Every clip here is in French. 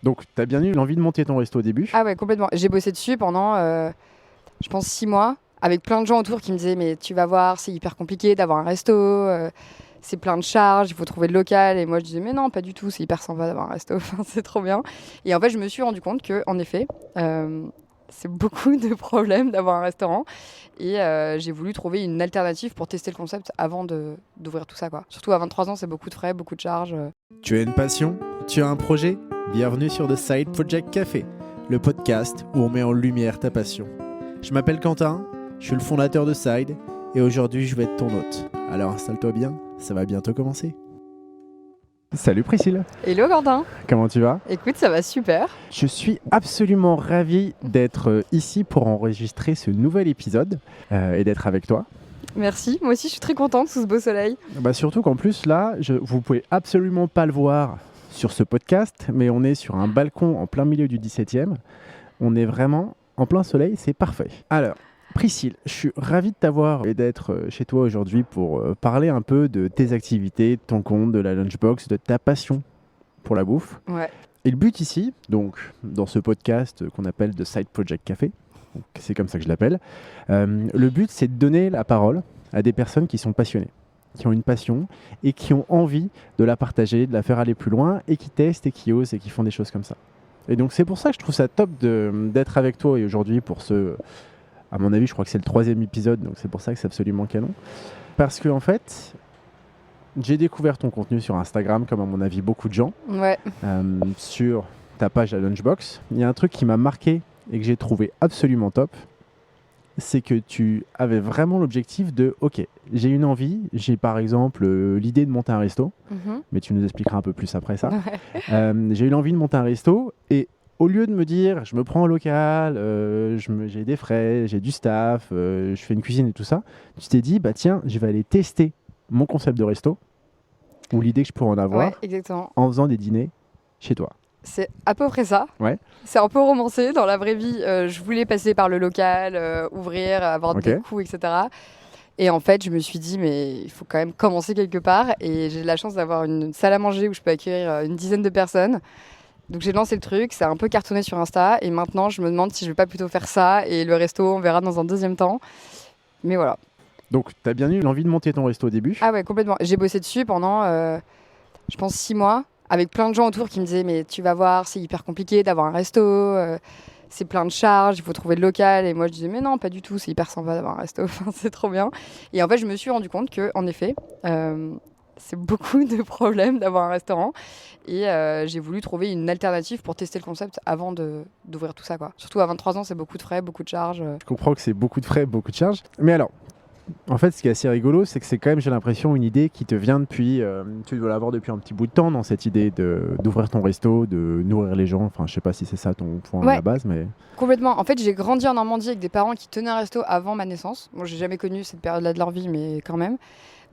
Donc, tu as bien eu l'envie de monter ton resto au début. Ah ouais, complètement. J'ai bossé dessus pendant, je pense, 6 mois, avec plein de gens autour qui me disaient mais tu vas voir, c'est hyper compliqué d'avoir un resto, c'est plein de charges, il faut trouver le local. Et moi je disais mais non, pas du tout, c'est hyper sympa d'avoir un resto, enfin, c'est trop bien. Et en fait, je me suis rendu compte que, en effet, c'est beaucoup de problèmes d'avoir un restaurant. Et j'ai voulu trouver une alternative pour tester le concept avant d'ouvrir tout ça, quoi. Surtout à 23 ans, c'est beaucoup de frais, beaucoup de charges. Tu as une passion? Tu as un projet? Bienvenue sur The Side Project Café, le podcast où on met en lumière ta passion. Je m'appelle Quentin, je suis le fondateur de Side et aujourd'hui je vais être ton hôte. Alors installe-toi bien, ça va bientôt commencer. Salut Priscille. Hello Quentin. Comment tu vas? Écoute, ça va super. Je suis absolument ravi d'être ici pour enregistrer ce nouvel épisode et d'être avec toi. Merci, moi aussi je suis très contente sous ce beau soleil. Surtout qu'en plus là, vous pouvez absolument pas le voir sur ce podcast, mais on est sur un balcon en plein milieu du 17e. On est vraiment en plein soleil, c'est parfait. Alors, Priscille, je suis ravi de t'avoir et d'être chez toi aujourd'hui pour parler un peu de tes activités, de ton compte, de la Lunchbox, de ta passion pour la bouffe. Ouais. Et le but ici, donc dans ce podcast qu'on appelle The Side Project Café, donc c'est comme ça que je l'appelle, le but c'est de donner la parole à des personnes qui sont passionnées, qui ont une passion et qui ont envie de la partager, de la faire aller plus loin et qui testent et qui osent et qui font des choses comme ça. Et donc c'est pour ça que je trouve ça top d'être avec toi et aujourd'hui pour ce, à mon avis je crois que c'est le 3e épisode, donc c'est pour ça que c'est absolument canon. Parce que en fait, j'ai découvert ton contenu sur Instagram comme à mon avis beaucoup de gens, Ouais. sur ta page La Lunchbox. Il y a un truc qui m'a marqué et que j'ai trouvé absolument top, c'est que tu avais vraiment l'objectif de ok, j'ai une envie, j'ai par exemple l'idée de monter un resto, mais tu nous expliqueras un peu plus après ça. J'ai eu l'envie de monter un resto et au lieu de me dire je me prends un local, j'ai des frais, j'ai du staff, je fais une cuisine et tout ça, tu t'es dit bah tiens, je vais aller tester mon concept de resto ou l'idée que je pourrais en avoir Ouais, exactement. en faisant des dîners chez toi. C'est à peu près ça. Ouais. C'est un peu romancé. Dans la vraie vie, je voulais passer par le local, ouvrir, avoir des coûts, etc. Et en fait, je me suis dit, mais il faut quand même commencer quelque part. Et j'ai de la chance d'avoir une salle à manger où je peux accueillir une dizaine de personnes. Donc j'ai lancé le truc, c'est un peu cartonné sur Insta. Et maintenant, je me demande si je vais pas plutôt faire ça. Et le resto, on verra dans un deuxième temps. Mais voilà. Donc, tu as bien eu l'envie de monter ton resto au début? Ah ouais, complètement. J'ai bossé dessus pendant, je pense, 6 mois. Avec plein de gens autour qui me disaient mais tu vas voir, c'est hyper compliqué d'avoir un resto, c'est plein de charges, il faut trouver le local. Et moi je disais mais non, pas du tout, c'est hyper sympa d'avoir un resto, enfin, c'est trop bien. Et en fait je me suis rendu compte que en effet c'est beaucoup de problèmes d'avoir un restaurant. Et j'ai voulu trouver une alternative pour tester le concept avant d'ouvrir tout ça, quoi. Surtout à 23 ans, c'est beaucoup de frais, beaucoup de charges. Je comprends que c'est beaucoup de frais, beaucoup de charges. Mais alors, en fait, ce qui est assez rigolo, c'est que c'est quand même, j'ai l'impression, une idée qui te vient depuis... tu dois l'avoir depuis un petit bout de temps, dans cette idée d'ouvrir ton resto, de nourrir les gens. Enfin, je sais pas si c'est ça ton point à la base, mais... Complètement. En fait, j'ai grandi en Normandie avec des parents qui tenaient un resto avant ma naissance. Bon, j'ai jamais connu cette période-là de leur vie, mais quand même.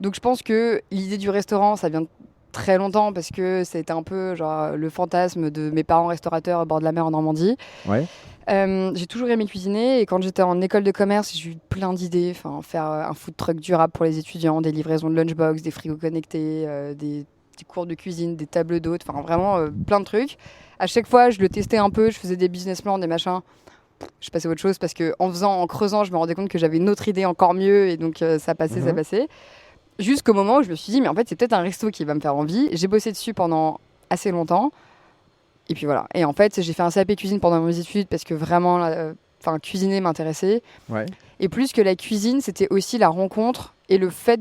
Donc, je pense que l'idée du restaurant, ça vient de très longtemps parce que c'était un peu genre le fantasme de mes parents restaurateurs au bord de la mer en Normandie. Ouais. J'ai toujours aimé cuisiner et quand j'étais en école de commerce, j'ai eu plein d'idées. Enfin, faire un food truck durable pour les étudiants, des livraisons de lunchbox, des frigos connectés, des cours de cuisine, des tables d'hôtes, enfin vraiment plein de trucs. À chaque fois, je le testais un peu, je faisais des business plans, des machins. Je passais à autre chose parce que en creusant, je me rendais compte que j'avais une autre idée encore mieux et donc ça passait. Jusqu'au moment où je me suis dit mais en fait c'est peut-être un resto qui va me faire envie. J'ai bossé dessus pendant assez longtemps. Et puis voilà. Et en fait, j'ai fait un CAP cuisine pendant mes études parce que vraiment, cuisiner m'intéressait. Ouais. Et plus que la cuisine, c'était aussi la rencontre et le fait,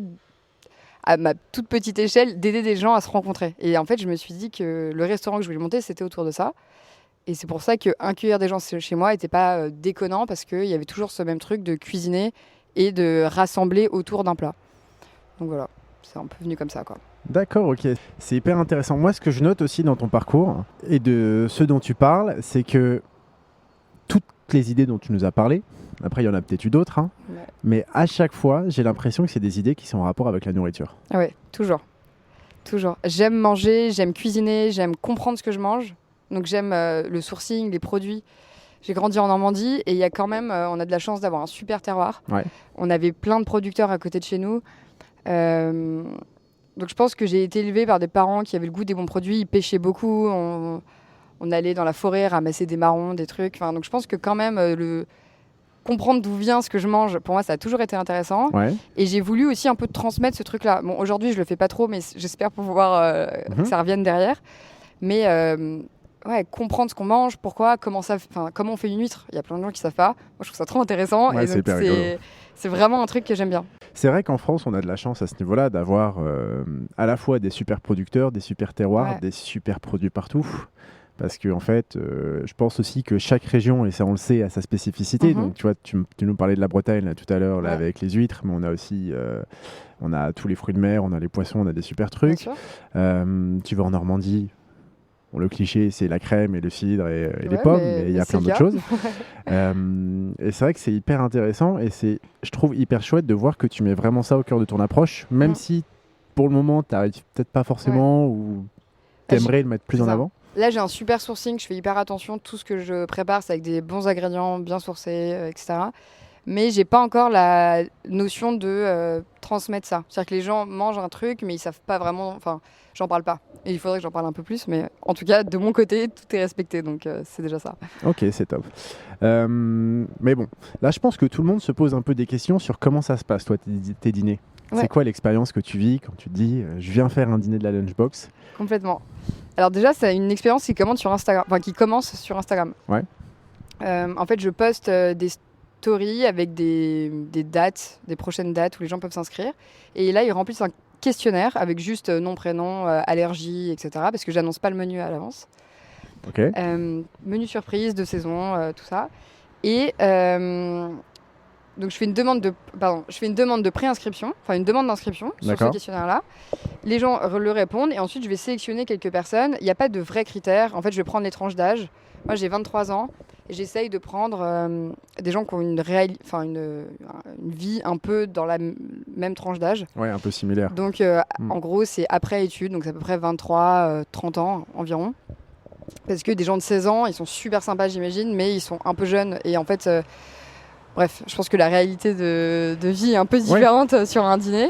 à ma toute petite échelle, d'aider des gens à se rencontrer. Et en fait, je me suis dit que le restaurant que je voulais monter, c'était autour de ça. Et c'est pour ça qu'accueillir des gens chez moi n'était pas déconnant parce qu'il y avait toujours ce même truc de cuisiner et de rassembler autour d'un plat. Donc voilà, c'est un peu venu comme ça, quoi. D'accord, ok. C'est hyper intéressant. Moi, ce que je note aussi dans ton parcours et de ce dont tu parles, c'est que toutes les idées dont tu nous as parlé, après il y en a peut-être eu d'autres, hein, mais à chaque fois, j'ai l'impression que c'est des idées qui sont en rapport avec la nourriture. Ah ouais, toujours. Toujours. J'aime manger, j'aime cuisiner, j'aime comprendre ce que je mange. Donc j'aime le sourcing, les produits. J'ai grandi en Normandie et il y a quand même, on a de la chance d'avoir un super terroir. Ouais. On avait plein de producteurs à côté de chez nous. Donc je pense que j'ai été élevée par des parents qui avaient le goût des bons produits. Ils pêchaient beaucoup. on allait dans la forêt ramasser des marrons, des trucs. Enfin, donc je pense que quand même, comprendre d'où vient ce que je mange, pour moi, ça a toujours été intéressant. Ouais. Et j'ai voulu aussi un peu transmettre ce truc-là. Bon, aujourd'hui, je le fais pas trop, mais j'espère pouvoir que ça revienne derrière. Mais ouais, comprendre ce qu'on mange, pourquoi, comment on fait une huître. Il y a plein de gens qui savent pas. Moi, je trouve ça trop intéressant. Ouais, et donc, c'est vraiment un truc que j'aime bien. C'est vrai qu'en France, on a de la chance à ce niveau-là d'avoir à la fois des super producteurs, des super terroirs, des super produits partout. Parce que en fait, je pense aussi que chaque région, et ça on le sait, a sa spécificité. Donc tu vois, tu nous parlais de la Bretagne là, tout à l'heure là, avec les huîtres, mais on a aussi on a tous les fruits de mer, on a les poissons, on a des super trucs. Tu vas en Normandie, le cliché, c'est la crème et le cidre et les pommes, mais il y a plein d'autres choses. Et c'est vrai que c'est hyper intéressant et je trouve hyper chouette de voir que tu mets vraiment ça au cœur de ton approche, même si pour le moment, tu n'arrives peut-être pas forcément ou tu aimerais le mettre plus en avant. Là, j'ai un super sourcing, je fais hyper attention. Tout ce que je prépare, c'est avec des bons ingrédients, bien sourcés, etc. Mais j'ai pas encore la notion de transmettre ça. C'est-à-dire que les gens mangent un truc, mais ils savent pas vraiment. Enfin, j'en parle pas. Et il faudrait que j'en parle un peu plus. Mais en tout cas, de mon côté, tout est respecté. Donc, c'est déjà ça. Ok, c'est top. Mais bon, là, je pense que tout le monde se pose un peu des questions sur comment ça se passe, toi, tes dîners. C'est quoi l'expérience que tu vis quand tu te dis je viens faire un dîner de la Lunchbox? Complètement. Alors déjà, c'est une expérience qui commence sur Instagram. Ouais. En fait, je poste des stories avec des dates, des prochaines dates où les gens peuvent s'inscrire. Et là, ils remplissent un questionnaire avec juste nom, prénom, allergie, etc. Parce que j'annonce pas le menu à l'avance. Ok. Menu surprise de saison, tout ça. Et donc je fais une demande de préinscription, enfin une demande d'inscription sur ce questionnaire-là. Les gens le répondent et ensuite je vais sélectionner quelques personnes. Il n'y a pas de vrais critères. En fait, je vais prendre les tranches d'âge. Moi, j'ai 23 ans et j'essaye de prendre des gens qui ont une vie un peu dans la même tranche d'âge. Ouais, un peu similaire. Donc, en gros, c'est après études, donc c'est à peu près 23-30 ans environ. Parce que des gens de 16 ans, ils sont super sympas, j'imagine, mais ils sont un peu jeunes. Et en fait, bref, je pense que la réalité de vie est un peu différente sur un dîner.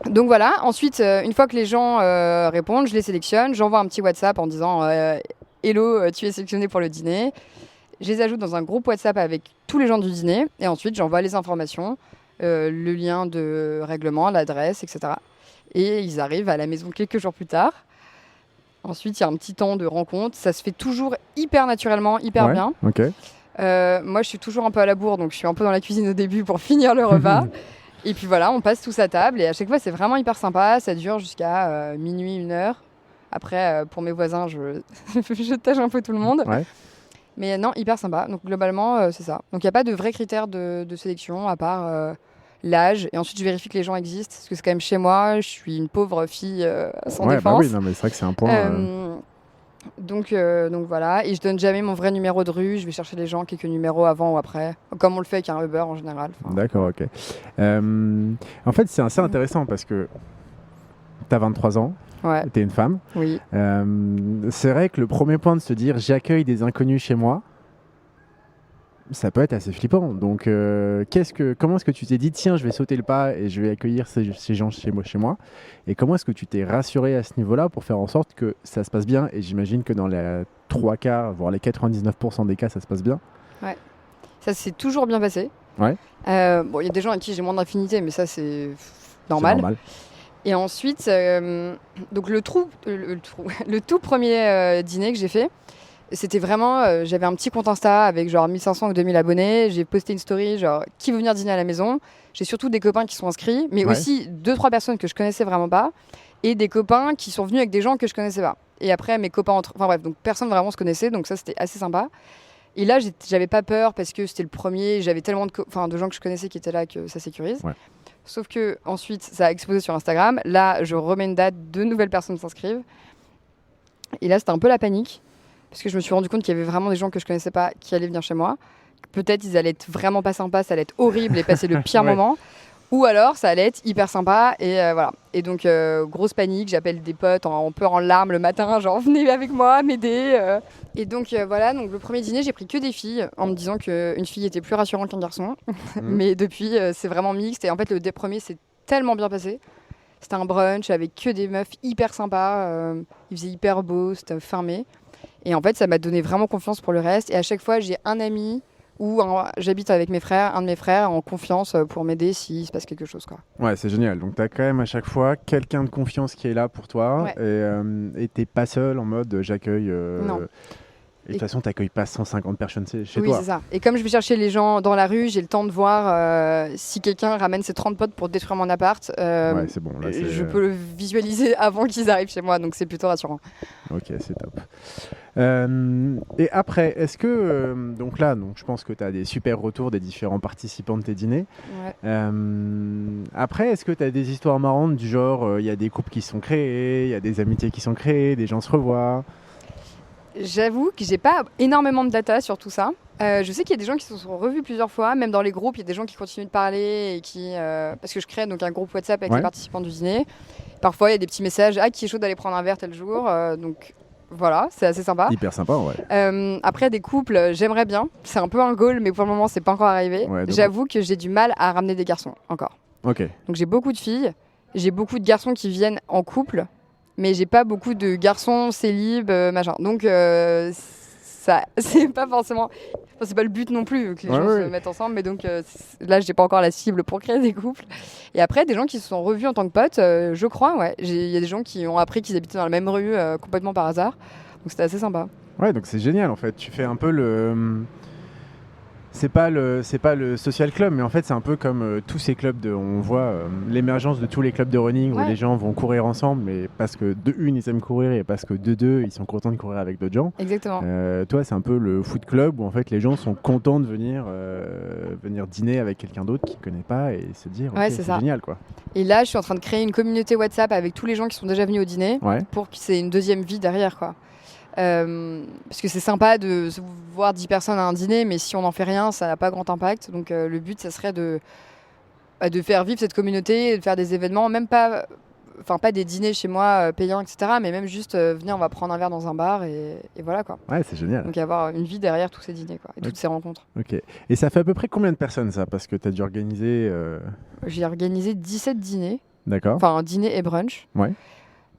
Donc voilà, ensuite, une fois que les gens répondent, je les sélectionne, j'envoie un petit WhatsApp en disant « Hello, tu es sélectionné pour le dîner ». Je les ajoute dans un groupe WhatsApp avec tous les gens du dîner et ensuite j'envoie les informations, le lien de règlement, l'adresse, etc. Et ils arrivent à la maison quelques jours plus tard. Ensuite, il y a un petit temps de rencontre. Ça se fait toujours hyper naturellement, hyper bien. Okay. Moi, je suis toujours un peu à la bourre, donc je suis un peu dans la cuisine au début pour finir le repas. Et puis voilà, on passe tous à table et à chaque fois, c'est vraiment hyper sympa. Ça dure jusqu'à minuit, 1h. Après, pour mes voisins, je tâche un peu tout le monde. Ouais. Mais non, hyper sympa. Donc globalement, c'est ça. Donc il n'y a pas de vrais critères de sélection à part l'âge. Et ensuite, je vérifie que les gens existent parce que c'est quand même chez moi. Je suis une pauvre fille sans défense. Bah oui, non, mais c'est vrai que c'est un point. Donc voilà. Et je donne jamais mon vrai numéro de rue. Je vais chercher les gens quelques numéros avant ou après. Comme on le fait avec un Uber en général. D'accord, ok. En fait, c'est assez intéressant parce que tu as 23 ans. Ouais. Tu es une femme. Oui. C'est vrai que le premier point de se dire j'accueille des inconnus chez moi, ça peut être assez flippant. Donc, comment est-ce que tu t'es dit tiens, je vais sauter le pas et je vais accueillir ces gens chez moi et comment est-ce que tu t'es rassuré à ce niveau-là pour faire en sorte que ça se passe bien? Et j'imagine que dans les 3 cas, voire les 99% des cas, ça se passe bien. Ouais. Ça s'est toujours bien passé. Ouais. Bon, il y a des gens avec qui j'ai moins d'affinité, mais ça, c'est normal. C'est normal. Et ensuite, donc le tout premier dîner que j'ai fait, c'était vraiment, j'avais un petit compte Insta avec genre 1500 ou 2000 abonnés. J'ai posté une story genre qui veut venir dîner à la maison. J'ai surtout des copains qui sont inscrits, mais aussi 2-3 personnes que je connaissais vraiment pas et des copains qui sont venus avec des gens que je connaissais pas. Et après mes copains enfin bref, donc personne vraiment se connaissait, donc ça c'était assez sympa. Et là, j'avais pas peur parce que c'était le premier. J'avais tellement de gens que je connaissais qui étaient là que ça sécurise. Ouais. Sauf que ensuite, ça a explosé sur Instagram. Là, je remets une date, 2 nouvelles personnes s'inscrivent. Et là, c'était un peu la panique parce que je me suis rendu compte qu'il y avait vraiment des gens que je connaissais pas qui allaient venir chez moi. Peut-être ils allaient être vraiment pas sympas, ça allait être horrible et passer le pire moment. Ou alors, ça allait être hyper sympa et voilà. Et donc, grosse panique, j'appelle des potes un peu en larmes le matin, genre venez avec moi, m'aider. Et donc, voilà, donc le premier dîner, j'ai pris que des filles en me disant qu'une fille était plus rassurante qu'un garçon. Mais depuis, c'est vraiment mixte. Et en fait, le premier s'est tellement bien passé. C'était un brunch avec que des meufs hyper sympas. Il faisait hyper beau, c'était fermé. Et en fait, ça m'a donné vraiment confiance pour le reste. Et à chaque fois, j'ai un ami ou j'habite avec mes frères, un de mes frères en confiance pour m'aider s'il se passe quelque chose, quoi. Ouais, c'est génial. Donc, tu as quand même à chaque fois quelqu'un de confiance qui est là pour toi. Ouais. Et t'es pas seul en mode j'accueille. Non. Et de toute façon, tu n'accueilles pas 150 personnes chez Oui, toi. c'est ça. Et comme je vais chercher les gens dans la rue, j'ai le temps de voir si quelqu'un ramène ses 30 potes pour détruire mon appart. Ouais, c'est bon. Là, je peux le visualiser avant qu'ils arrivent chez moi, donc c'est plutôt rassurant. Ok, c'est top. Et après, est-ce que... donc là, je pense que tu as des super retours des différents participants de tes dîners. Ouais. Après, est-ce que tu as des histoires marrantes du genre, il y a des couples qui sont créés, il y a des amitiés qui sont créées, des gens se revoient? J'avoue que j'ai pas énormément de data sur tout ça. Je sais qu'il y a des gens qui se sont revus plusieurs fois, même dans les groupes, il y a des gens qui continuent de parler et qui, parce que je crée donc un groupe WhatsApp avec les participants du dîner. Parfois, il y a des petits messages, qui est chaud d'aller prendre un verre tel jour, donc voilà, c'est assez sympa. Hyper sympa, ouais. Après, des couples, j'aimerais bien. C'est un peu un goal, mais pour le moment, c'est pas encore arrivé. Ouais, j'avoue que j'ai du mal à ramener des garçons encore. Ok. Donc j'ai beaucoup de filles, j'ai beaucoup de garçons qui viennent en couple. Mais j'ai pas beaucoup de garçons célibes, machin. Donc, ça, c'est pas forcément. Enfin, c'est pas le but non plus que les gens se mettent ensemble. Mais donc, là, j'ai pas encore la cible pour créer des couples. Et après, des gens qui se sont revus en tant que potes, je crois, ouais. Il y a des gens qui ont appris qu'ils habitaient dans la même rue complètement par hasard. Donc, c'était assez sympa. Ouais, donc c'est génial en fait. Tu fais un peu le. C'est pas le social club, mais en fait c'est un peu comme tous ces clubs on voit l'émergence de tous les clubs de running où les gens vont courir ensemble, mais parce que de une ils aiment courir et parce que de deux ils sont contents de courir avec d'autres gens. Exactement. Toi c'est un peu le foot club où en fait les gens sont contents de venir dîner avec quelqu'un d'autre qu'ils connaissent pas et se dire c'est génial quoi. Et là je suis en train de créer une communauté WhatsApp avec tous les gens qui sont déjà venus au dîner pour que c'est une deuxième vie derrière quoi. Parce que c'est sympa de voir 10 personnes à un dîner, mais si on n'en fait rien, ça n'a pas grand impact. Donc le but, ça serait de faire vivre cette communauté, de faire des événements, même pas des dîners chez moi payants, etc. Mais même juste venir, on va prendre un verre dans un bar et voilà quoi. Ouais, c'est génial. Donc avoir une vie derrière tous ces dîners quoi, et toutes ces rencontres. Ok. Et ça fait à peu près combien de personnes ça? Parce que tu as dû organiser... J'ai organisé 17 dîners. D'accord. Enfin, dîner et brunch. Ouais.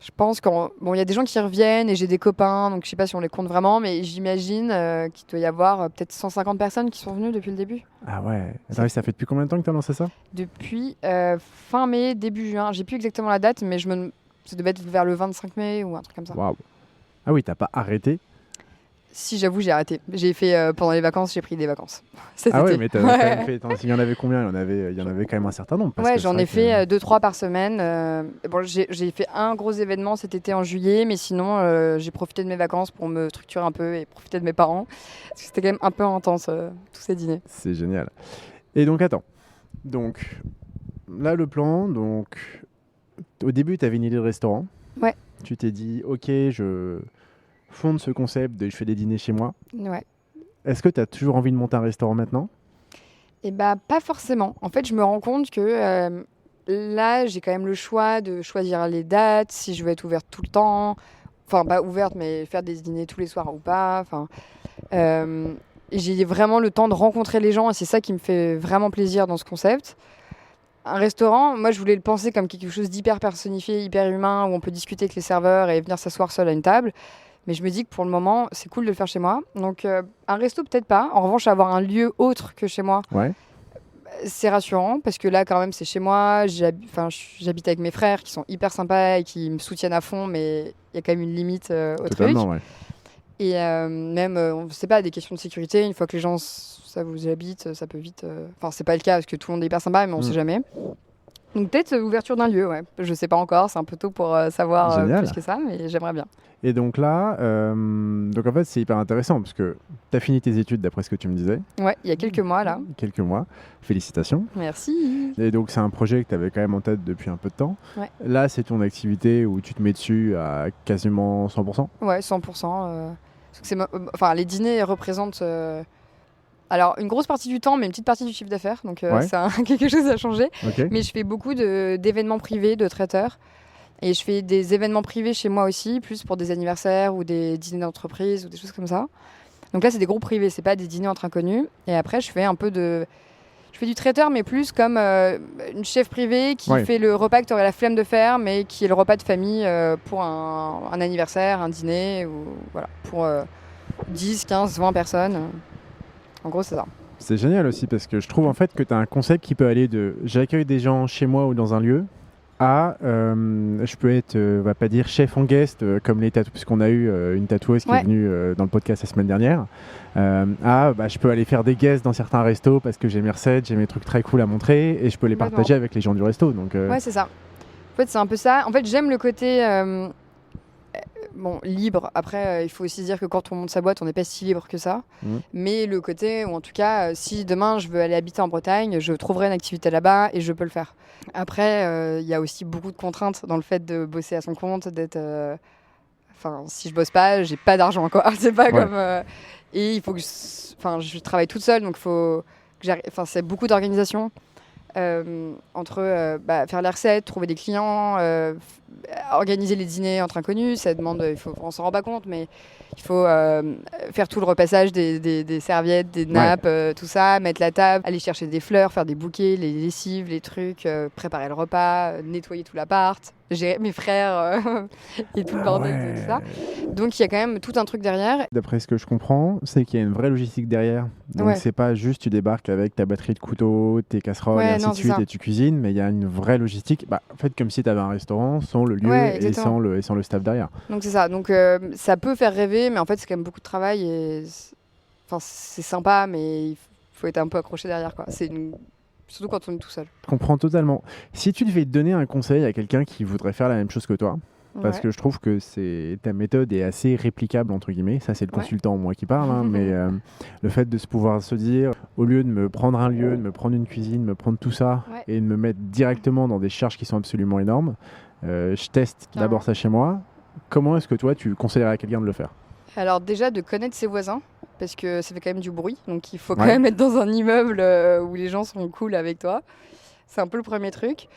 Je pense qu'il y a des gens qui reviennent et j'ai des copains, donc je sais pas si on les compte vraiment, mais j'imagine qu'il doit y avoir peut-être 150 personnes qui sont venues depuis le début. Ah ouais. Attends, ça fait depuis combien de temps que tu as lancé ça? Depuis fin mai, début juin. J'ai plus exactement la date, mais ça devait être vers le 25 mai ou un truc comme ça. Waouh. Ah oui, t'as pas arrêté? Si, j'avoue, j'ai arrêté. J'ai fait pendant les vacances, j'ai pris des vacances. Ouais, mais t'as quand même fait. Il y en avait combien? Il y en avait quand même un certain nombre. Ouais, j'en ai fait 2-3 par semaine. Bon, j'ai fait un gros événement cet été en juillet, mais sinon, j'ai profité de mes vacances pour me structurer un peu et profiter de mes parents. Parce que c'était quand même un peu intense, tous ces dîners. C'est génial. Et donc, attends. Donc, là, le plan. Donc, au début, tu avais une idée de restaurant. Ouais. Tu t'es dit, ok, je fonde ce concept de je fais des dîners chez moi. Ouais. Est-ce que tu as toujours envie de monter un restaurant maintenant? Eh bah, pas forcément. En fait, je me rends compte que là, j'ai quand même le choix de choisir les dates, si je veux être ouverte tout le temps. Enfin, pas ouverte, mais faire des dîners tous les soirs ou pas. Enfin, j'ai vraiment le temps de rencontrer les gens et c'est ça qui me fait vraiment plaisir dans ce concept. Un restaurant, moi, je voulais le penser comme quelque chose d'hyper personnifié, hyper humain, où on peut discuter avec les serveurs et venir s'asseoir seul à une table. Mais je me dis que pour le moment, c'est cool de le faire chez moi. Donc, un resto, peut-être pas. En revanche, avoir un lieu autre que chez moi, c'est rassurant. Parce que là, quand même, c'est chez moi. J'habite avec mes frères qui sont hyper sympas et qui me soutiennent à fond. Mais il y a quand même une limite au Totalement, truc. Ouais. Et même, on ne sait pas, des questions de sécurité. Une fois que les gens, ça vous habite, ça peut vite... Enfin, c'est pas le cas parce que tout le monde est hyper sympa, mais on ne sait jamais. Donc peut-être ouverture d'un lieu, ouais. Je sais pas encore, c'est un peu tôt pour savoir plus que ça, mais j'aimerais bien. Et donc là, donc en fait c'est hyper intéressant parce que tu as fini tes études d'après ce que tu me disais. Ouais, il y a quelques mois là. Quelques mois, félicitations. Merci. Et donc c'est un projet que tu avais quand même en tête depuis un peu de temps. Ouais. Là c'est ton activité où tu te mets dessus à quasiment 100%. Ouais, 100%. Les dîners représentent... Alors, une grosse partie du temps, mais une petite partie du chiffre d'affaires. Donc, ça a quelque chose à changer. Okay. Mais je fais beaucoup d'événements privés, de traiteurs. Et je fais des événements privés chez moi aussi, plus pour des anniversaires ou des dîners d'entreprise ou des choses comme ça. Donc là, c'est des groupes privés, c'est pas des dîners entre inconnus. Et après, je fais un peu de... Je fais du traiteur, mais plus comme une chef privée qui Ouais. fait le repas que tu aurais la flemme de faire, mais qui est le repas de famille pour un anniversaire, un dîner, ou voilà, pour 10, 15, 20 personnes. En gros, c'est ça. C'est génial aussi parce que je trouve en fait que tu as un concept qui peut aller de j'accueille des gens chez moi ou dans un lieu à je peux être, on va pas dire chef en guest comme les tatouages, puisqu'on a eu une tatoueuse qui est venue dans le podcast la semaine dernière, à je peux aller faire des guests dans certains restos parce que j'ai mes recettes, j'ai mes trucs très cool à montrer et je peux les partager avec les gens du resto. Donc, Ouais, c'est ça. En fait, c'est un peu ça. En fait, j'aime le côté libre. Après, il faut aussi se dire que quand on monte sa boîte, on n'est pas si libre que ça. Mais le côté, ou en tout cas, si demain je veux aller habiter en Bretagne, je trouverai une activité là-bas et je peux le faire. Après, il y a aussi beaucoup de contraintes dans le fait de bosser à son compte, d'être... Enfin, si je bosse pas, j'ai pas d'argent, quoi. C'est pas comme... et il faut que... je travaille toute seule, donc faut que j'arrive... Enfin, c'est beaucoup d'organisation. Entre faire les recettes, trouver des clients, organiser les dîners entre inconnus, ça demande, on s'en rend pas compte, mais il faut faire tout le repassage des serviettes, des nappes, tout ça, mettre la table, aller chercher des fleurs, faire des bouquets, les lessives, les trucs, préparer le repas, nettoyer tout l'appart, gérer mes frères et tout le bordel de tout ça. Donc il y a quand même tout un truc derrière. D'après ce que je comprends, c'est qu'il y a une vraie logistique derrière. Donc c'est pas juste tu débarques avec ta batterie de couteaux, tes casseroles et ainsi de suite et tu cuisines, mais il y a une vraie logistique. En fait, comme si tu avais un restaurant sans le lieu et sans le staff derrière. Donc c'est ça. Donc ça peut faire rêver, mais en fait c'est quand même beaucoup de travail et c'est sympa, mais il faut être un peu accroché derrière, quoi. Surtout quand on est tout seul. Je comprends totalement. Si tu devais donner un conseil à quelqu'un qui voudrait faire la même chose que toi, parce que je trouve que ta méthode est assez réplicable, entre guillemets. Ça, c'est le consultant, moi, qui parle. Mais le fait de pouvoir se dire, au lieu de me prendre un lieu, de me prendre une cuisine, de me prendre tout ça et de me mettre directement dans des charges qui sont absolument énormes, je teste d'abord ça chez moi. Comment est-ce que toi, tu conseillerais à quelqu'un de le faire ? Alors déjà, de connaître ses voisins, parce que ça fait quand même du bruit. Donc il faut quand même être dans un immeuble où les gens sont cool avec toi. C'est un peu le premier truc.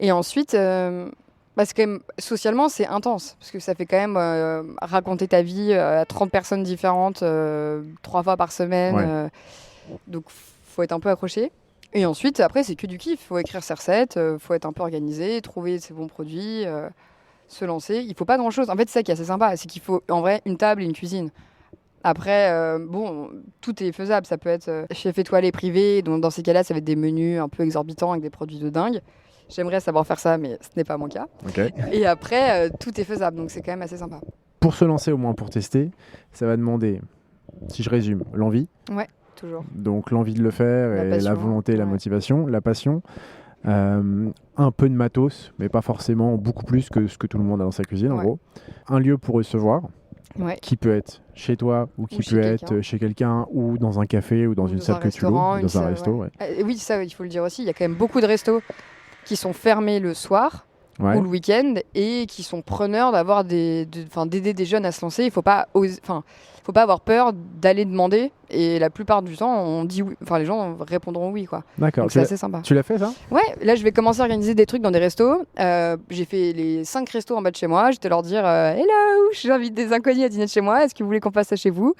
Et ensuite... c'est quand même, socialement, c'est intense, parce que ça fait quand même raconter ta vie à 30 personnes différentes 3 fois par semaine. Donc, faut être un peu accroché. Et ensuite, après, c'est que du kiff. Faut écrire ses recettes, faut être un peu organisé, trouver ses bons produits, se lancer. Il faut pas grand-chose. En fait, c'est ça qui est assez sympa, c'est qu'il faut, en vrai, une table et une cuisine. Après, tout est faisable. Ça peut être chef étoilé privé, donc dans ces cas-là, ça va être des menus un peu exorbitants avec des produits de dingue. J'aimerais savoir faire ça, mais ce n'est pas mon cas. Et après, tout est faisable, donc c'est quand même assez sympa. Pour se lancer, au moins pour tester, ça va demander, si je résume, l'envie. Ouais, toujours. Donc l'envie de le faire, la volonté, la motivation, la passion. Un peu de matos, mais pas forcément beaucoup plus que ce que tout le monde a dans sa cuisine, en gros. Un lieu pour recevoir, qui peut être chez toi ou qui peut être chez quelqu'un ou dans un café ou dans une salle que tu loues, dans un resto. Oui, ça, il faut le dire aussi. Il y a quand même beaucoup de restos qui sont fermés le soir ou le week-end et qui sont preneurs d'aider des jeunes à se lancer. Il faut pas avoir peur d'aller demander, et la plupart du temps on dit oui. Enfin, les gens répondront oui, quoi. D'accord. Donc c'est assez sympa. Tu l'as fait, ça ? Ouais, là je vais commencer à organiser des trucs dans des restos. J'ai fait les 5 restos en bas de chez moi. J'étais leur dire hello, j'invite des inconnus à dîner de chez moi, est-ce que vous voulez qu'on fasse ça chez vous ?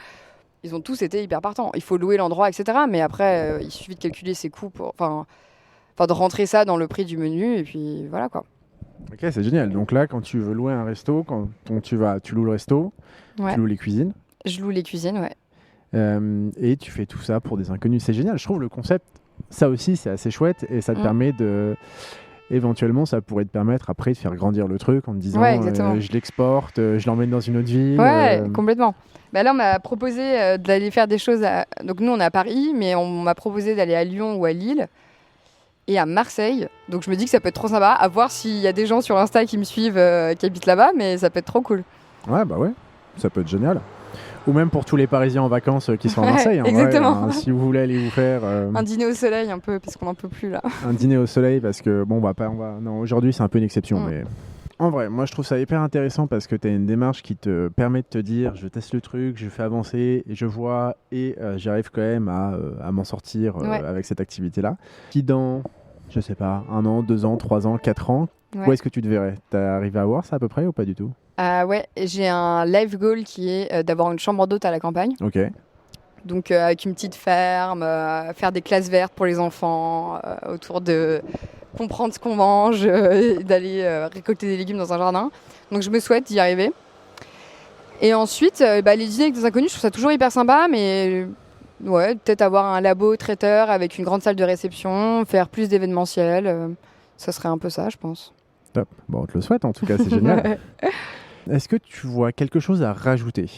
Ils ont tous été hyper partants. Il faut louer l'endroit, etc. Mais après il suffit de calculer ses coûts de rentrer ça dans le prix du menu, et puis voilà, quoi. Ok, c'est génial. Donc là, quand tu veux louer un resto, quand tu loues le resto, tu loues les cuisines. Je loue les cuisines, ouais. Et tu fais tout ça pour des inconnus. C'est génial. Je trouve le concept, ça aussi, c'est assez chouette, et ça te permet de... Éventuellement, ça pourrait te permettre après de faire grandir le truc en te disant je l'exporte, je l'emmène dans une autre ville. Ouais, complètement. Là, on m'a proposé d'aller faire des choses Donc nous, on est à Paris, mais on m'a proposé d'aller à Lyon ou à Lille et à Marseille. Donc je me dis que ça peut être trop sympa. À voir s'il y a des gens sur Insta qui me suivent qui habitent là-bas, mais ça peut être trop cool. Ouais, ça peut être génial. Ou même pour tous les Parisiens en vacances qui sont à Marseille. Exactement. Si vous voulez aller vous faire... un dîner au soleil un peu, parce qu'on n'en peut plus là. Un dîner au soleil, parce que non, aujourd'hui c'est un peu une exception, mais... En vrai, moi je trouve ça hyper intéressant parce que tu as une démarche qui te permet de te dire je teste le truc, je fais avancer, et je vois, et j'arrive quand même à m'en sortir avec cette activité-là. Qui dans, je sais pas, 1 an, 2 ans, 3 ans, 4 ans, où est-ce que tu te verrais ? T'as arrivé à voir ça à peu près ou pas du tout ? Ouais, j'ai un life goal qui est d'avoir une chambre d'hôte à la campagne. Ok. Donc avec une petite ferme, faire des classes vertes pour les enfants, autour de comprendre ce qu'on mange, et d'aller récolter des légumes dans un jardin. Donc je me souhaite d'y arriver. Et ensuite, les dîners avec des inconnus, je trouve ça toujours hyper sympa, mais ouais, peut-être avoir un labo traiteur avec une grande salle de réception, faire plus d'événementiel, ça serait un peu ça, je pense. Top. Bon, on te le souhaite en tout cas, c'est génial. Est-ce que tu vois quelque chose à rajouter ?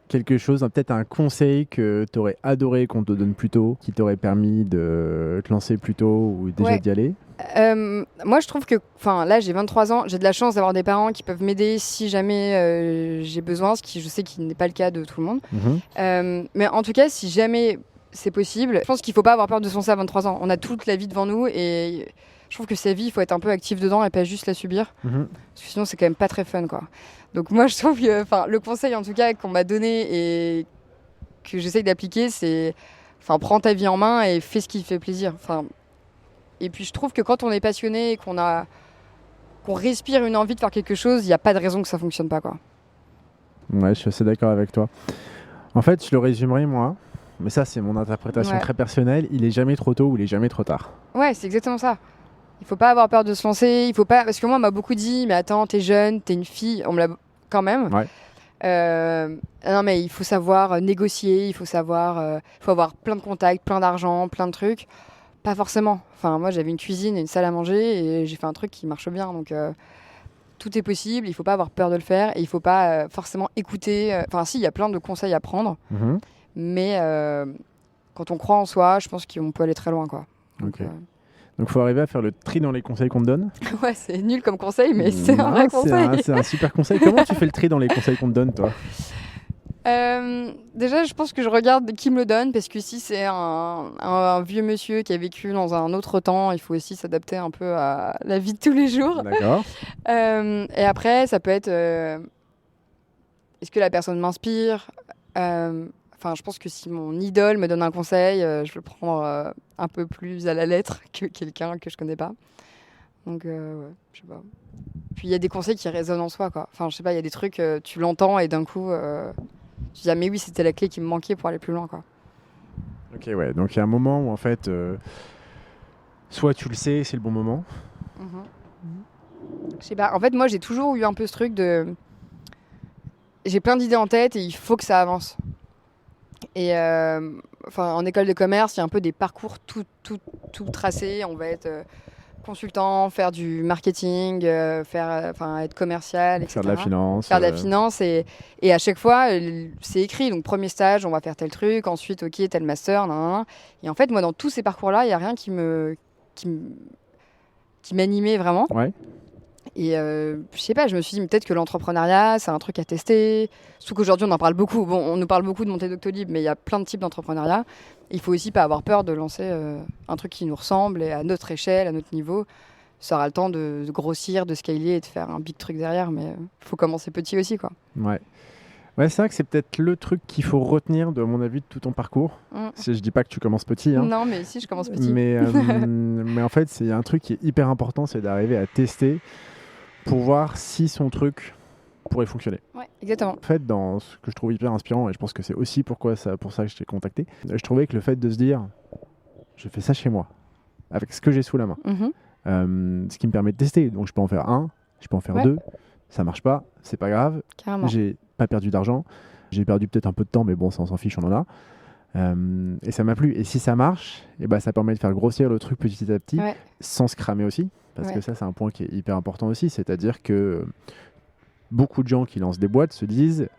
Quelque chose, peut-être un conseil que tu aurais adoré qu'on te donne plus tôt, qui t'aurait permis de te lancer plus tôt ou déjà d'y aller ? Moi, je trouve que, là, j'ai 23 ans, j'ai de la chance d'avoir des parents qui peuvent m'aider si jamais j'ai besoin, ce qui, je sais qu'il n'est pas le cas de tout le monde. Mais en tout cas, si jamais c'est possible, je pense qu'il ne faut pas avoir peur de se lancer à 23 ans. On a toute la vie devant nous et je trouve que sa vie, il faut être un peu actif dedans et pas juste la subir. Parce que sinon, c'est quand même pas très fun, quoi. Donc moi, je trouve que le conseil, en tout cas, qu'on m'a donné et que j'essaye d'appliquer, c'est prends ta vie en main et fais ce qui te fait plaisir. Et puis je trouve que quand on est passionné et qu'on respire une envie de faire quelque chose, il n'y a pas de raison que ça ne fonctionne pas, quoi. Ouais, je suis assez d'accord avec toi. En fait, je le résumerai, moi, mais ça, c'est mon interprétation très personnelle. Il n'est jamais trop tôt ou il n'est jamais trop tard. Ouais, c'est exactement ça. Il faut pas avoir peur de se lancer. Il faut pas, parce que moi, on m'a beaucoup dit, mais attends, t'es jeune, t'es une fille. On me l'a quand même. Ouais. Non, mais il faut savoir négocier. Il faut avoir plein de contacts, plein d'argent, plein de trucs. Pas forcément. Moi, j'avais une cuisine et une salle à manger et j'ai fait un truc qui marche bien. Donc, tout est possible. Il faut pas avoir peur de le faire et il faut pas forcément écouter. Si, il y a plein de conseils à prendre, mais quand on croit en soi, je pense qu'on peut aller très loin, quoi. Donc, il faut arriver à faire le tri dans les conseils qu'on te donne. Ouais, c'est nul comme conseil, mais c'est un vrai conseil. C'est un super conseil. Comment tu fais le tri dans les conseils qu'on te donne, toi ? Déjà, je pense que je regarde qui me le donne, parce que si c'est un vieux monsieur qui a vécu dans un autre temps, il faut aussi s'adapter un peu à la vie de tous les jours. D'accord. Et après, ça peut être... est-ce que la personne m'inspire ? Je pense que si mon idole me donne un conseil, je le prends un peu plus à la lettre que quelqu'un que je connais pas. Donc, je sais pas. Puis il y a des conseils qui résonnent en soi, quoi. Je sais pas, il y a des trucs, tu l'entends et d'un coup, tu dis, ah mais oui, c'était la clé qui me manquait pour aller plus loin, quoi. Ok, ouais. Donc il y a un moment où en fait, soit tu le sais, c'est le bon moment. Je sais pas. En fait, moi, j'ai toujours eu un peu ce truc de... J'ai plein d'idées en tête et il faut que ça avance. Et en école de commerce, il y a un peu des parcours tout tracés. On va être consultant, faire du marketing, être commercial, etc. Faire de la finance. Faire de la finance et à chaque fois, c'est écrit. Donc, premier stage, on va faire tel truc. Ensuite, ok, tel master. Nan. Et en fait, moi, dans tous ces parcours-là, il n'y a rien qui m'animait vraiment. Ouais. Et je sais pas, je me suis dit peut-être que l'entrepreneuriat, c'est un truc à tester. Surtout qu'aujourd'hui, on en parle beaucoup. Bon, on nous parle beaucoup de montée Doctolib, mais il y a plein de types d'entrepreneuriat. Il faut aussi pas avoir peur de lancer un truc qui nous ressemble et à notre échelle, à notre niveau. Ça aura le temps de grossir, de scaler et de faire un big truc derrière, mais il faut commencer petit aussi, quoi. Ouais. Ouais, c'est vrai que c'est peut-être le truc qu'il faut retenir, de mon avis, de tout ton parcours. Je dis pas que tu commences petit. Hein. Non, mais si, je commence petit. Mais en fait, c'est un truc qui est hyper important, c'est d'arriver à tester pour voir si son truc pourrait fonctionner. Ouais, exactement. En fait, dans ce que je trouve hyper inspirant, et je pense que c'est aussi pour ça que je t'ai contacté, je trouvais que le fait de se dire, je fais ça chez moi, avec ce que j'ai sous la main, ce qui me permet de tester. Donc je peux en faire un, je peux en faire deux, ça marche pas, c'est pas grave. Carrément. J'ai pas perdu d'argent, j'ai perdu peut-être un peu de temps, mais bon, ça on s'en fiche, on en a. Et ça m'a plu. Et si ça marche, ça permet de faire grossir le truc petit à petit, sans se cramer aussi. Parce que ça, c'est un point qui est hyper important aussi. C'est-à-dire que beaucoup de gens qui lancent des boîtes se disent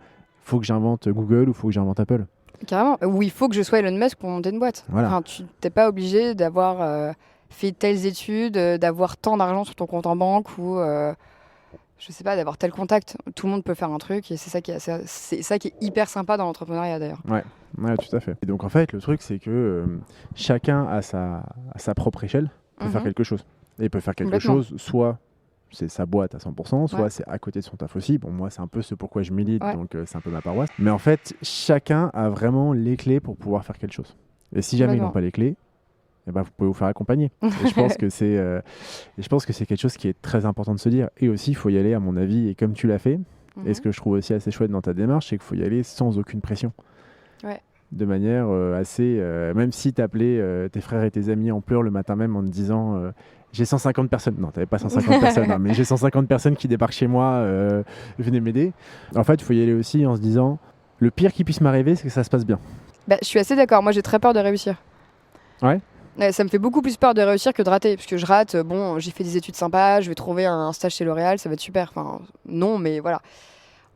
faut que j'invente Google ou faut que j'invente Apple. Carrément. Ou il faut que je sois Elon Musk pour monter une boîte. Voilà. Tu n'es pas obligé d'avoir fait telles études, d'avoir tant d'argent sur ton compte en banque ou... je sais pas, d'avoir tel contact. Tout le monde peut faire un truc et c'est ça qui est hyper sympa dans l'entrepreneuriat d'ailleurs. Ouais, tout à fait. Et donc en fait, le truc c'est que chacun à sa propre échelle peut faire quelque chose. Et il peut faire quelque chose, soit c'est sa boîte à 100%, soit c'est à côté de son taf aussi. Bon, moi c'est un peu ce pourquoi je milite, donc c'est un peu ma paroisse. Mais en fait, chacun a vraiment les clés pour pouvoir faire quelque chose. Et si jamais ils n'ont pas les clés, vous pouvez vous faire accompagner. Et je pense que c'est quelque chose qui est très important de se dire. Et aussi, il faut y aller, à mon avis, et comme tu l'as fait. Et ce que je trouve aussi assez chouette dans ta démarche, c'est qu'il faut y aller sans aucune pression. de manière assez... même si t'appelais tes frères et tes amis en pleurs le matin même en te disant j'ai 150 personnes. Non, t'avais pas 150 personnes, hein, mais j'ai 150 personnes qui débarquent chez moi, venez m'aider. En fait, il faut y aller aussi en se disant le pire qui puisse m'arriver, c'est que ça se passe bien. Bah, je suis assez d'accord. Moi, j'ai très peur de réussir. Ouais. Ouais, ça me fait beaucoup plus peur de réussir que de rater. Parce que je rate, bon, j'ai fait des études sympas, je vais trouver un stage chez L'Oréal, ça va être super. Enfin, non, mais voilà.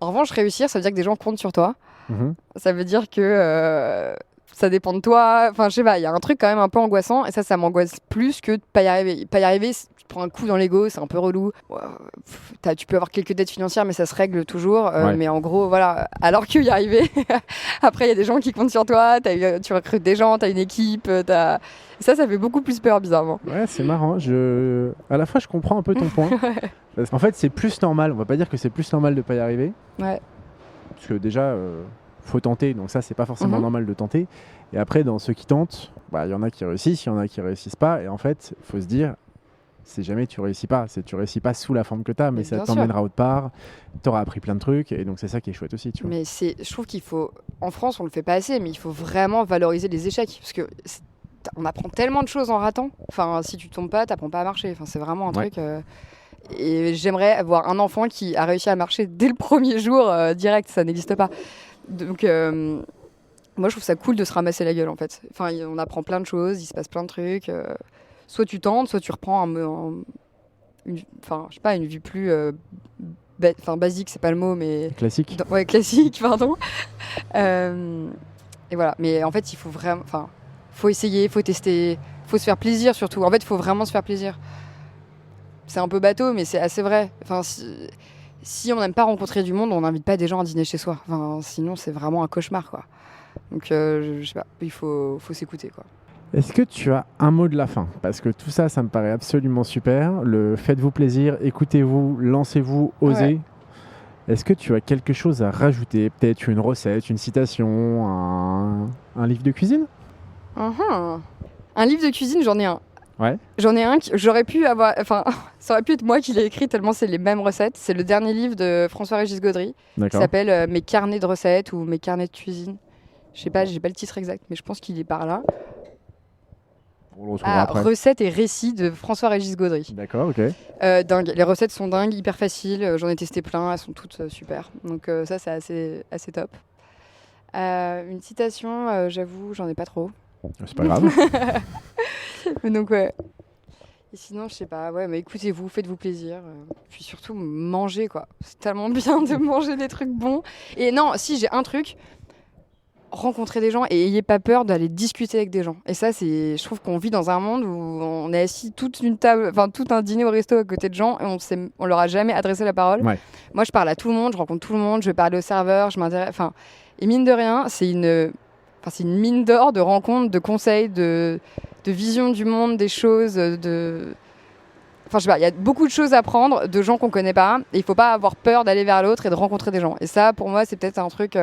En revanche, réussir, ça veut dire que des gens comptent sur toi. Mhm. Ça veut dire que ça dépend de toi. Enfin, je sais pas, il y a un truc quand même un peu angoissant. Et ça m'angoisse plus que de pas y arriver. Pas y arriver, tu te prends un coup dans l'ego, c'est un peu relou. Tu peux avoir quelques dettes financières, mais ça se règle toujours. Ouais. Mais en gros, voilà. Alors que y arriver, après, il y a des gens qui comptent sur toi. Tu recrutes des gens, tu as une équipe. Ça fait beaucoup plus peur, bizarrement. Ouais, c'est marrant. À la fois, je comprends un peu ton point. Parce qu'en fait, c'est plus normal. On va pas dire que c'est plus normal de pas y arriver. Ouais. Parce que déjà, faut tenter. Donc ça, c'est pas forcément Mhm. normal de tenter. Et après, dans ceux qui tentent, il y en a qui réussissent, il y en a qui réussissent pas. Et en fait, faut se dire, c'est jamais tu réussis pas. Tu réussis pas sous la forme que tu as, mais ça Bien t'emmènera autre part. Tu auras appris plein de trucs. Et donc, c'est ça qui est chouette aussi. Tu vois. Mais je trouve qu'il faut, en France, on le fait pas assez, mais il faut vraiment valoriser les échecs, parce que on apprend tellement de choses en ratant. Enfin, si tu tombes pas, t'apprends pas à marcher. Enfin, c'est vraiment un truc. Et j'aimerais avoir un enfant qui a réussi à marcher dès le premier jour direct. Ça n'existe pas. Donc, moi, je trouve ça cool de se ramasser la gueule, en fait. Enfin, on apprend plein de choses, il se passe plein de trucs. Soit tu tentes, soit tu reprends je sais pas, une vue plus basique, c'est pas le mot, mais Classique. ouais, classique, pardon. Et voilà. Mais en fait, il faut vraiment, faut essayer, faut tester, faut se faire plaisir surtout. En fait, il faut vraiment se faire plaisir. C'est un peu bateau, mais c'est assez vrai. Enfin, si on n'aime pas rencontrer du monde, on n'invite pas des gens à dîner chez soi. Enfin, sinon, c'est vraiment un cauchemar, quoi. Donc, je sais pas, il faut s'écouter, quoi. Est-ce que tu as un mot de la fin? Parce que tout ça, ça me paraît absolument super. Faites-vous plaisir, écoutez-vous, lancez-vous, osez. Ouais. Est-ce que tu as quelque chose à rajouter? Peut-être une recette, une citation, un livre de cuisine? Un livre de cuisine, j'en ai un. Ouais. J'en ai un que j'aurais pu avoir. Enfin, ça aurait pu être moi qui l'ai écrit tellement c'est les mêmes recettes. C'est le dernier livre de François-Régis Gaudry qui D'accord. s'appelle Mes carnets de recettes ou Mes carnets de cuisine. Je sais pas, j'ai pas le titre exact, mais je pense qu'il est par là. On le retrouvera après. Recettes et récits de François-Régis Gaudry. D'accord, ok. Dingue. Les recettes sont dingues, hyper faciles. J'en ai testé plein, elles sont toutes super. Donc ça, c'est assez top. Une citation, j'avoue, j'en ai pas trop. C'est pas grave. Donc ouais. Et sinon, je sais pas, ouais, mais écoutez-vous, faites-vous plaisir. Puis surtout, mangez, quoi. C'est tellement bien de manger des trucs bons. Et non, si, j'ai un truc. Rencontrer des gens et ayez pas peur d'aller discuter avec des gens. Et ça, je trouve qu'on vit dans un monde où on est assis toute une table, enfin tout un dîner au resto à côté de gens et on leur a jamais adressé la parole. Ouais. Moi, je parle à tout le monde, je rencontre tout le monde, je vais parler au serveur, je m'intéresse. Enfin, et mine de rien, c'est une mine d'or de rencontres, de conseils, de vision du monde, des choses, Enfin, je sais pas, il y a beaucoup de choses à prendre de gens qu'on connaît pas et il faut pas avoir peur d'aller vers l'autre et de rencontrer des gens. Et ça, pour moi, c'est peut-être un truc.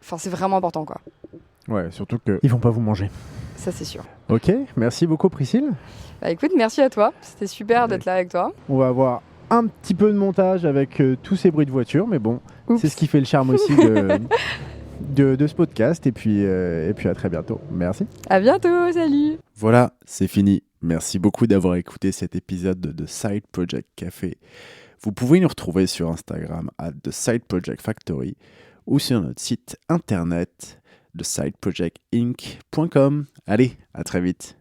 Enfin, c'est vraiment important, quoi. Ouais, surtout qu'ils vont pas vous manger. Ça, c'est sûr. Ok, merci beaucoup Priscille. Bah écoute, merci à toi. C'était super d'être là avec toi. On va avoir un petit peu de montage avec tous ces bruits de voiture, mais bon, Oups. c'est ce qui fait le charme aussi de ce podcast. Et puis à très bientôt. Merci. À bientôt, salut. Voilà, c'est fini. Merci beaucoup d'avoir écouté cet épisode de The Side Project Café. Vous pouvez nous retrouver sur Instagram @The Side Project Factory ou sur notre site internet thesideprojectinc.com. Allez, à très vite.